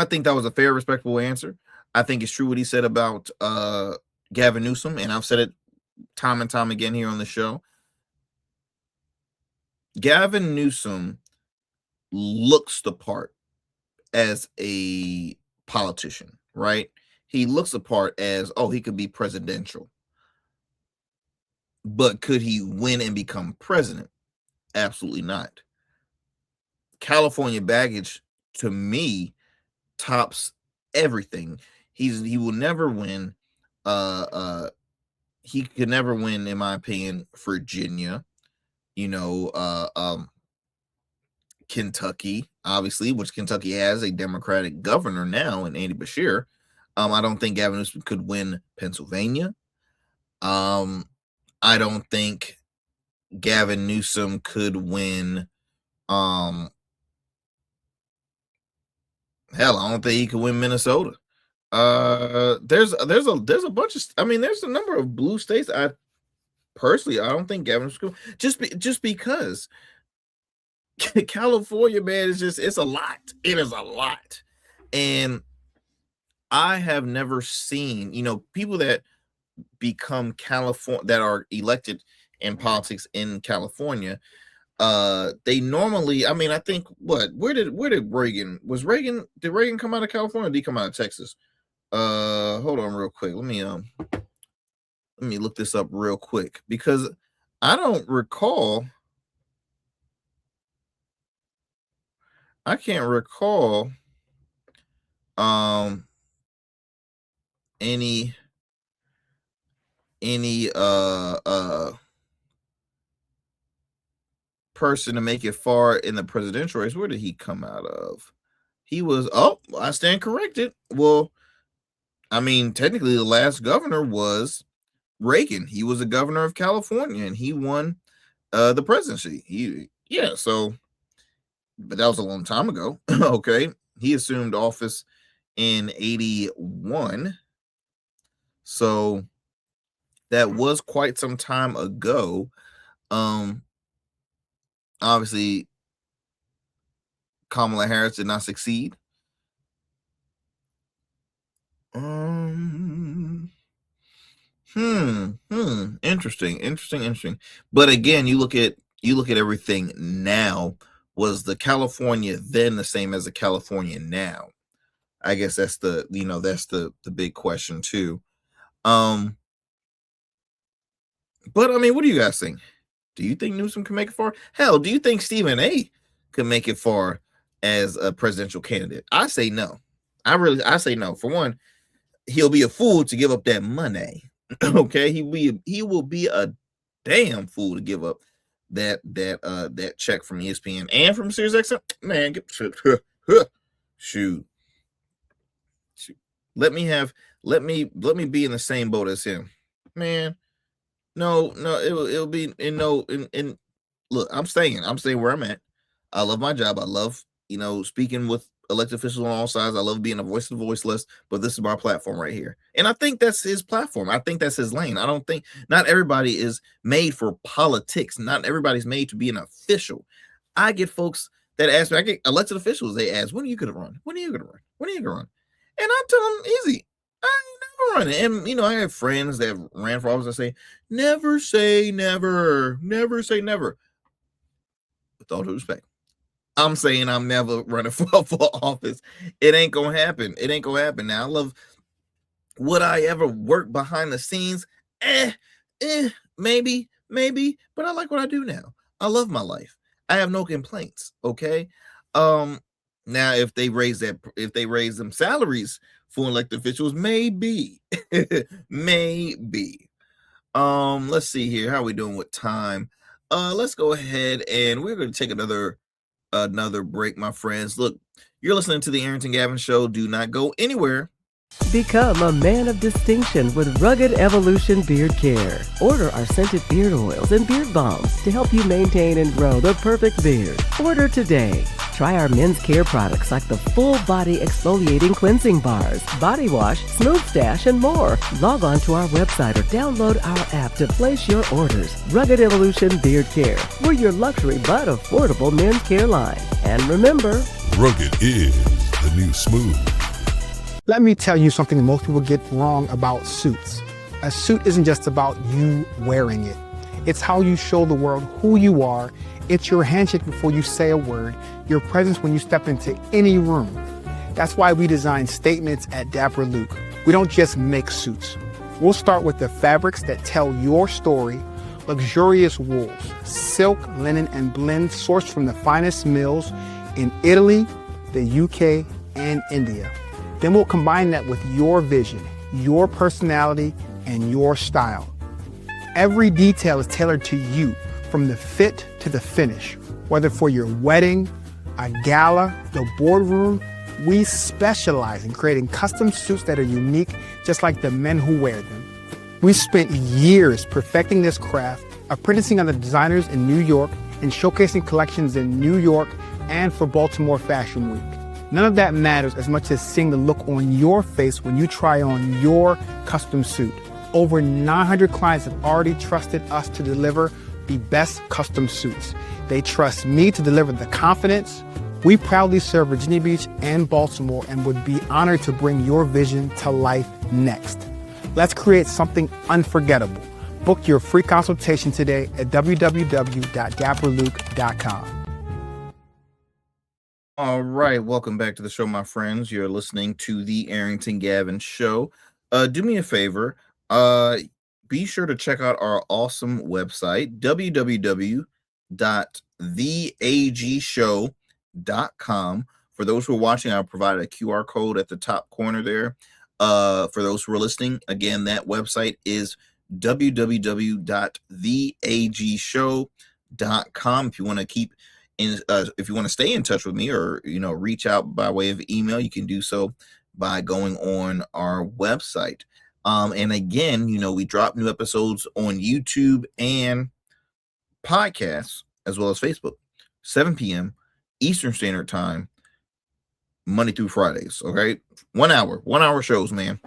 think that was a fair, respectful answer. I think it's true what he said about Gavin Newsom, and I've said it time and time again here on the show. Gavin Newsom looks the part as a politician, right? He looks the part as, he could be presidential. But could he win and become president? Absolutely not. California baggage, to me, tops everything. He will never win. He could never win, in my opinion, Virginia. Kentucky, obviously, which Kentucky has a Democratic governor now in Andy Beshear. I don't think Gavin Newsom could win Pennsylvania. I don't think Gavin Newsom could win. Hell, I don't think he could win Minnesota. There's a bunch of. There's a number of blue states. I don't think Gavin Newsom could, just because California, man, it's a lot. It is a lot, and I have never seen people that become California that are elected in politics in California. They normally, I think where did Reagan did Reagan come out of California or did he come out of Texas? Hold on real quick. Let me look this up real quick because I don't recall. I can't recall any person to make it far in the presidential race. Where did he come out of? He was, I stand corrected. Well, technically the last governor was Reagan. He was a governor of California and he won the presidency. But that was a long time ago. Okay. He assumed office in 81. So that was quite some time ago. Obviously, Kamala Harris did not succeed. Interesting. But again, you look at everything now. Was the California then the same as the California now? I guess that's the big question too. But what do you guys think? Do you think Newsom can make it far? Hell, do you think Stephen A. can make it far as a presidential candidate? I say no. I say no. For one, he'll be a fool to give up that money. Okay, he will be a damn fool to give up that check from ESPN and from SiriusXM. Man, shoot. Let me be in the same boat as him, man. No, it'll be in look, I'm staying where I'm at. I love my job. I love, speaking with elected officials on all sides. I love being a voice of the voiceless, but this is my platform right here. And I think that's his platform. I think that's his lane. I don't think not everybody is made for politics. Not everybody's made to be an official. I get folks that ask me, I get elected officials, they ask, when are you going to run? When are you going to run? When are you going to run? And I tell them, easy. I ain't never running. And, I have friends that ran for office. I say, never say never. Never say never. With all due respect, I'm saying I'm never running for office. It ain't going to happen. It ain't going to happen. Now, I love, would I ever work behind the scenes? Maybe. But I like what I do now. I love my life. I have no complaints. Okay. Now, if they raise them salaries for elected officials, maybe. Maybe. Let's see here. How are we doing with time? Let's go ahead and we're going to take another break, my friends. Look, you're listening to the Arrington Gavin Show. Do not go anywhere. Become a man of distinction with Rugged Evolution Beard Care. Order our scented beard oils and beard balms to help you maintain and grow the perfect beard. Order today. Try our men's care products like the full body exfoliating cleansing bars, body wash, smooth stash, and more. Log on to our website or download our app to place your orders. Rugged Evolution Beard Care. We're your luxury but affordable men's care line. And remember, Rugged is the new smooth. Let me tell you something most people get wrong about suits. A suit isn't just about you wearing it. It's how you show the world who you are. It's your handshake before you say a word, your presence when you step into any room. That's why we design statements at Dapper Luke. We don't just make suits. We'll start with the fabrics that tell your story, luxurious wools, silk, linen, and blends sourced from the finest mills in Italy, the UK, and India. Then we'll combine that with your vision, your personality, and your style. Every detail is tailored to you, from the fit to the finish. Whether for your wedding, a gala, the boardroom, we specialize in creating custom suits that are unique, just like the men who wear them. We spent years perfecting this craft, apprenticing under designers in New York and showcasing collections in New York and for Baltimore Fashion Week. None of that matters as much as seeing the look on your face when you try on your custom suit. Over 900 clients have already trusted us to deliver the best custom suits. They trust me to deliver the confidence. We proudly serve Virginia Beach and Baltimore and would be honored to bring your vision to life next. Let's create something unforgettable. Book your free consultation today at www.dapperluke.com. All right, welcome back to the show, my friends. You're listening to the Arrington Gavin Show. Do me a favor. Be sure to check out our awesome website, www.theagshow.com. For those who are watching, I'll provide a QR code at the top corner there. For those who are listening, again, that website is www.theagshow.com. If you want to if you want to stay in touch with me or, reach out by way of email, you can do so by going on our website. And again, we drop new episodes on YouTube and podcasts as well as Facebook, 7 p.m. Eastern Standard Time, Monday through Fridays. Okay. 1 hour shows, man.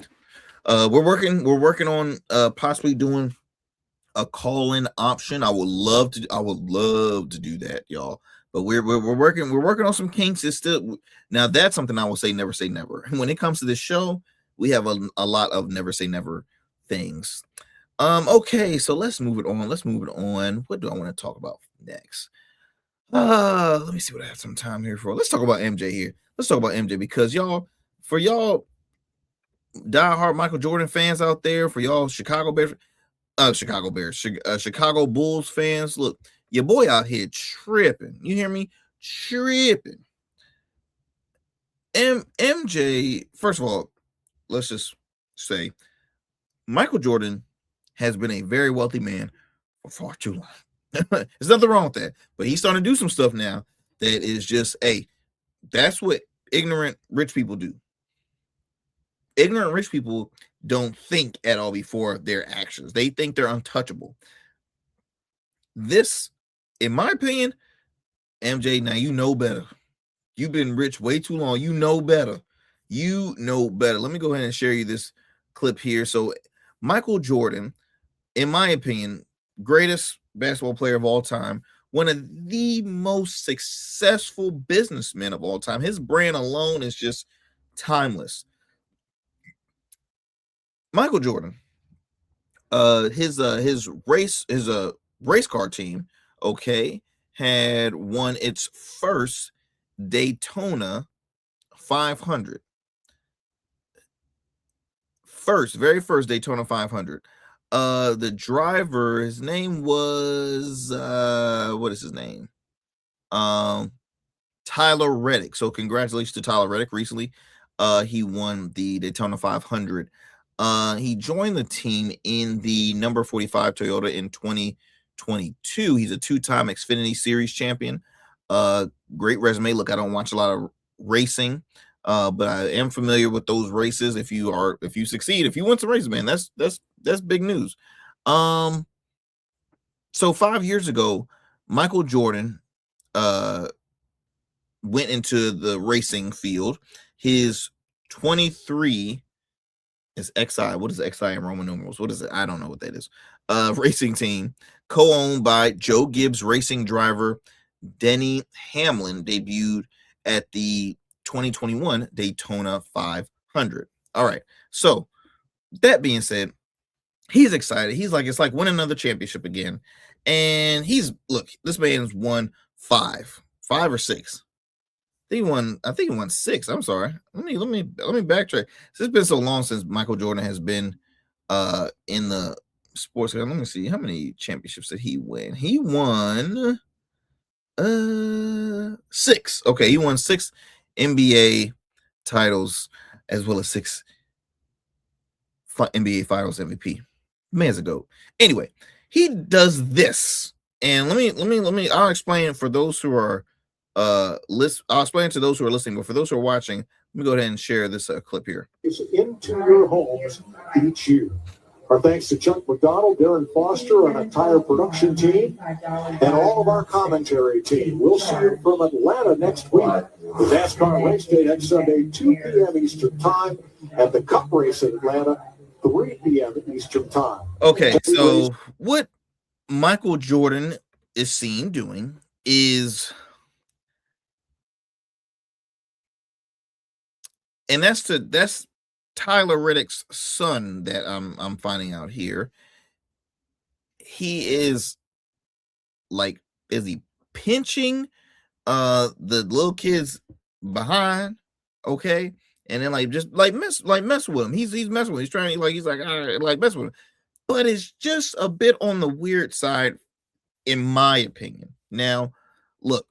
We're working on possibly doing a call-in option. I would love to do that, y'all. But we're working on some kinks. It's still, now that's something I will say never say never. When it comes to this show, we have a lot of never say never things. Okay, so let's move it on. What do I want to talk about next? Let me see what I have some time here for. Let's talk about MJ here. Let's talk about MJ because y'all diehard Michael Jordan fans out there, for y'all Chicago Bulls fans, look, your boy out here tripping. You hear me? Tripping. MJ, first of all, let's just say Michael Jordan has been a very wealthy man for far too long. There's nothing wrong with that. But he's starting to do some stuff now that is just, that's what ignorant rich people do. Ignorant rich people don't think at all before their actions. They think they're untouchable. This, in my opinion, MJ, now you know better. You've been rich way too long. You know better. Let me go ahead and share you this clip here. So Michael Jordan, in my opinion, greatest basketball player of all time, one of the most successful businessmen of all time. His brand alone is just timeless. Michael Jordan, his race car team, had won its first Daytona 500. Very first Daytona 500. The driver, his name was what is his name? Tyler Reddick. So congratulations to Tyler Reddick. Recently, he won the Daytona 500. He joined the team in the number 45 Toyota in 2022. He's a two-time Xfinity Series champion. Great resume. Look, I don't watch a lot of racing, but I am familiar with those races. If you succeed, if you win some races, man, that's big news. So 5 years ago, Michael Jordan went into the racing field. His 23 is XI. What is XI in Roman numerals? What is it? I don't know what that is. Racing team co-owned by Joe Gibbs racing driver Denny Hamlin debuted at the 2021 Daytona 500. All right. So that being said, he's excited. He's like, it's like winning another championship again. And this man's won five or six. I think he won six. I'm sorry. Let me backtrack. It's been so long since Michael Jordan has been in the sports. Let me see. How many championships did he win? He won 6. Okay, he won 6 NBA titles as well as 6 NBA Finals MVP. Man's a GOAT. Anyway, he does this, and let me. I'll explain for those who are I'll explain to those who are listening, but for those who are watching, let me go ahead and share this clip here. It's into your homes each year. Our thanks to Chuck McDonald, Darren Foster, our entire production team, and all of our commentary team. We'll see you from Atlanta next week. The NASCAR race day next Sunday, 2 p.m. Eastern Time, and the Cup race in Atlanta, 3 p.m. Eastern Time. Okay, so what Michael Jordan is seen doing is, and that's Tyler Reddick's son that I'm finding out here. He is like, is he pinching the little kids behind? Okay, and then just mess with him. He's messing with him. He's trying to he's like, all right, mess with him. But it's just a bit on the weird side, in my opinion. Now, look,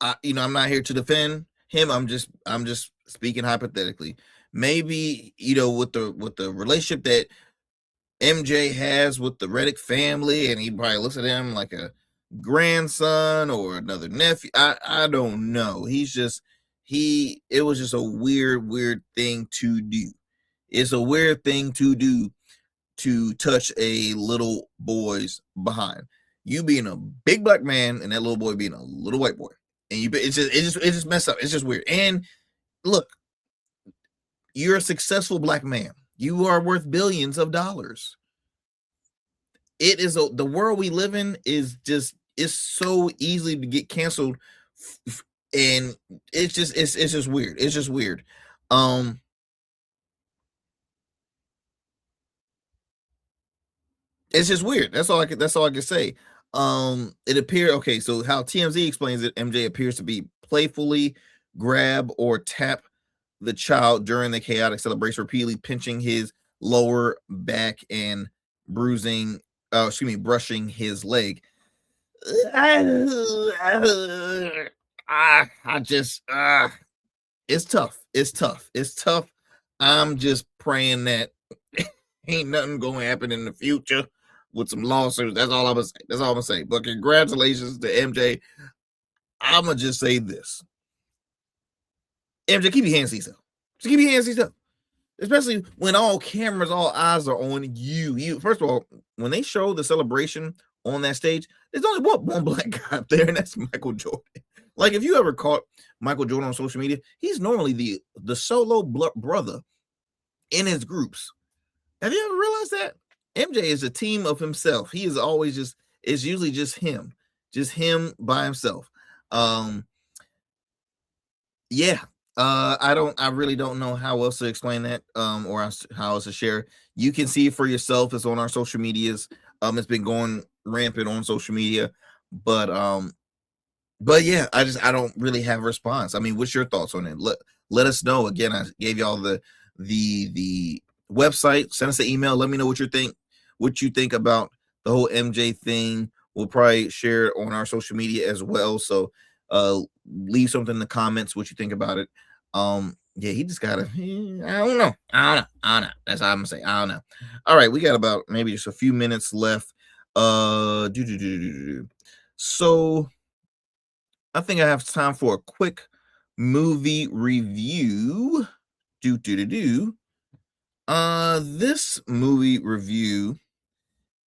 I'm not here to defend him. I'm just speaking hypothetically. Maybe, with the relationship that MJ has with the Reddick family, and he probably looks at him like a grandson or another nephew. I don't know. It was just a weird thing to do. It's a weird thing to do, to touch a little boy's behind. You being a big black man and that little boy being a little white boy. And it just messed up. It's just weird. And look, you're a successful black man. You are worth billions of dollars. It is the world we live in is so easy to get canceled, and it's just weird. It's just weird. It's just weird. That's all I can say. It appeared, okay, so how TMZ explains it, MJ appears to be playfully grab or tap the child during the chaotic celebration, repeatedly pinching his lower back and brushing his leg. It's tough. I'm just praying that ain't nothing gonna happen in the future with some lawsuits. That's all I'm gonna say. But congratulations to MJ. I'm gonna just say this. MJ, keep your hands to yourself. Just keep your hands to yourself. Especially when all eyes are on you. First of all, when they show the celebration on that stage, there's only one black guy up there, and that's Michael Jordan. Like, if you ever caught Michael Jordan on social media, he's normally the solo brother in his groups. Have you ever realized that? MJ is a team of himself. He is always it's usually just him by himself. Yeah. I really don't know how else to explain that, or how else to share. You can see it for yourself. It's on our social medias. It's been going rampant on social media, but yeah, I don't really have a response. I mean, what's your thoughts on it? Let us know. Again, I gave y'all the website. Send us an email. Let me know what you think about the whole MJ thing. We'll probably share it on our social media as well. So leave something in the comments what you think about it. Yeah, he just gotta, I don't know. That's all I'm gonna say. I don't know. All right, we got about maybe just a few minutes left. So I think I have time for a quick movie review. This movie review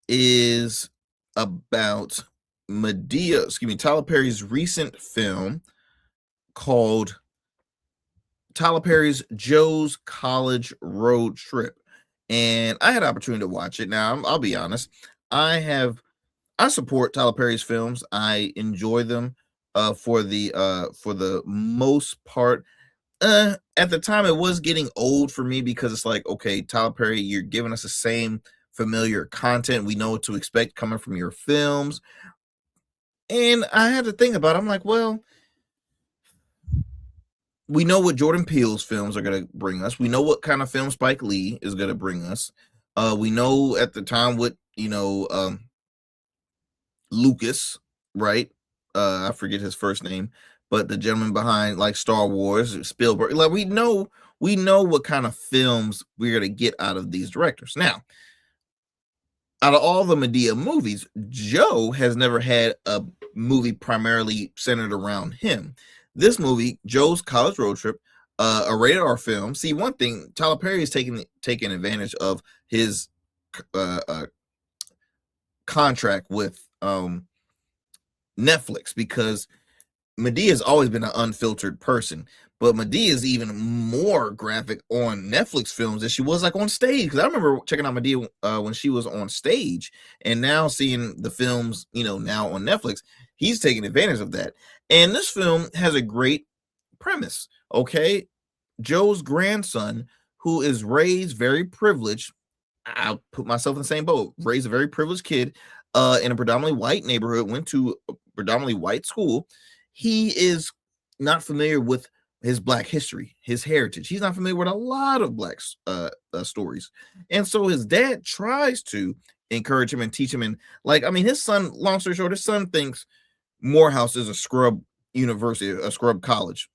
is about Tyler Perry's recent film called Tyler Perry's Joe's College Road Trip. And I had an opportunity to watch it. Now, I'll be honest. I support Tyler Perry's films. I enjoy them for the most part. At the time, it was getting old for me because it's like, okay, Tyler Perry, you're giving us the same familiar content. We know what to expect coming from your films. And I had to think about it. I'm like, well, we know what Jordan Peele's films are going to bring us. We know what kind of film Spike Lee is going to bring us. We know at the time what, Lucas, right? I forget his first name, but the gentleman behind like Star Wars, Spielberg. Like we know what kind of films we're going to get out of these directors. Now, out of all the Madea movies, Joe has never had a movie primarily centered around him. This movie, Joe's College Road Trip, a rated R film. See, one thing, Tyler Perry is taking advantage of his contract with Netflix, because Madea has always been an unfiltered person, but Madea is even more graphic on Netflix films than she was like on stage. Because I remember checking out Madea when she was on stage, and now seeing the films, now on Netflix, he's taking advantage of that. And this film has a great premise. Okay, Joe's grandson, who is raised very privileged, I'll put myself in the same boat, raised a very privileged kid in a predominantly white neighborhood, went to a predominantly white school. He is not familiar with his Black history, his heritage. He's not familiar with a lot of Black stories. And so his dad tries to encourage him and teach him. And his son, long story short, his son thinks Morehouse is a scrub university, a scrub college.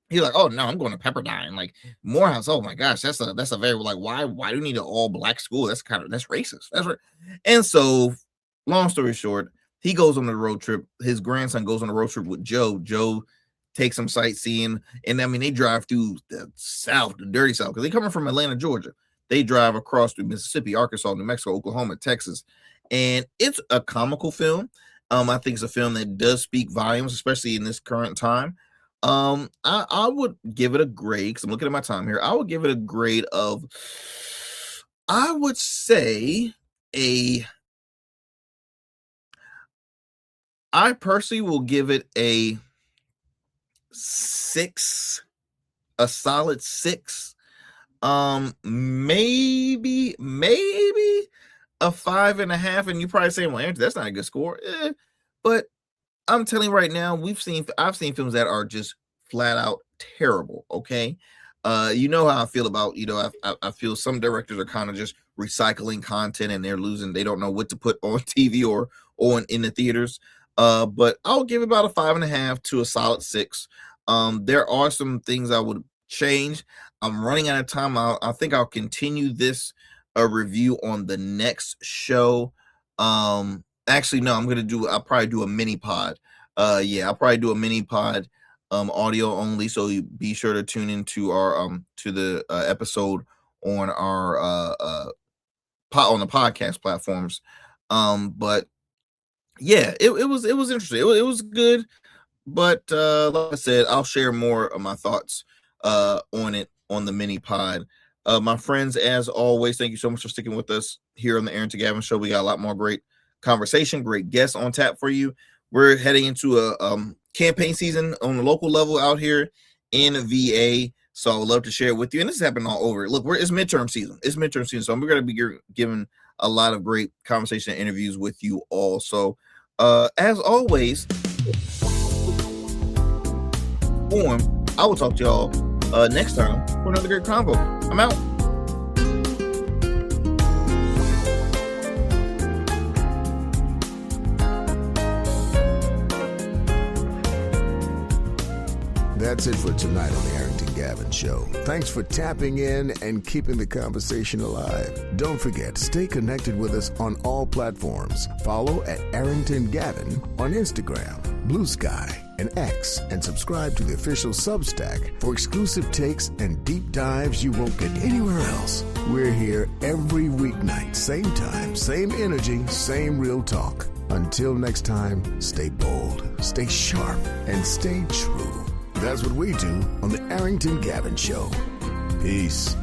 He's like, oh no, I'm going to Pepperdine. Like Morehouse, oh my gosh, that's a very why do you need an all Black school? That's racist. That's right. And so, long story short, he goes on the road trip. His grandson goes on a road trip with Joe. Joe takes him sightseeing, and they drive through the South, the dirty South, because they're coming from Atlanta, Georgia. They drive across through Mississippi, Arkansas, New Mexico, Oklahoma, Texas, and it's a comical film. I think it's a film that does speak volumes, especially in this current time. I would give it a grade, because I'm looking at my time here. I would give it a grade of, I would say I personally will give it a 6, a solid 6. Maybe a 5.5. And you probably saying, well, Andrew, that's not a good score. But I'm telling you right now, I've seen films that are just flat out terrible. Okay. You know how I feel about, I feel some directors are kind of just recycling content, and they don't know what to put on TV or on in the theaters. But I'll give it about a 5.5 to a solid 6. There are some things I would change. I'm running out of time. I think I'll continue this review on the next show. Actually, no, I'll probably do a mini pod. I'll probably do a mini pod, audio only. So you be sure to tune into our to the episode on our on the podcast platforms. But yeah, it was interesting. It was good. But like I said, I'll share more of my thoughts on it on the mini pod. My friends, as always, thank you so much for sticking with us here on the Arrington Gavin Show. We got a lot more great conversation, great guests on tap for you. We're heading into a campaign season on the local level out here in VA. So I would love to share it with you. And this is happening all over. Look, it's midterm season. So we're going to be giving a lot of great conversation and interviews with you all. So as always, I will talk to y'all next time for another great convo. I'm out. That's it for tonight on the Arrington Gavin Show. Thanks for tapping in and keeping the conversation alive. Don't forget, stay connected with us on all platforms. Follow at Arrington Gavin on Instagram, Blue Sky, and X, and subscribe to the official Substack for exclusive takes and deep dives you won't get anywhere else. We're here every weeknight, same time, same energy, same real talk. Until next time, stay bold, stay sharp, and stay true. That's what we do on the Arrington Gavin Show. Peace.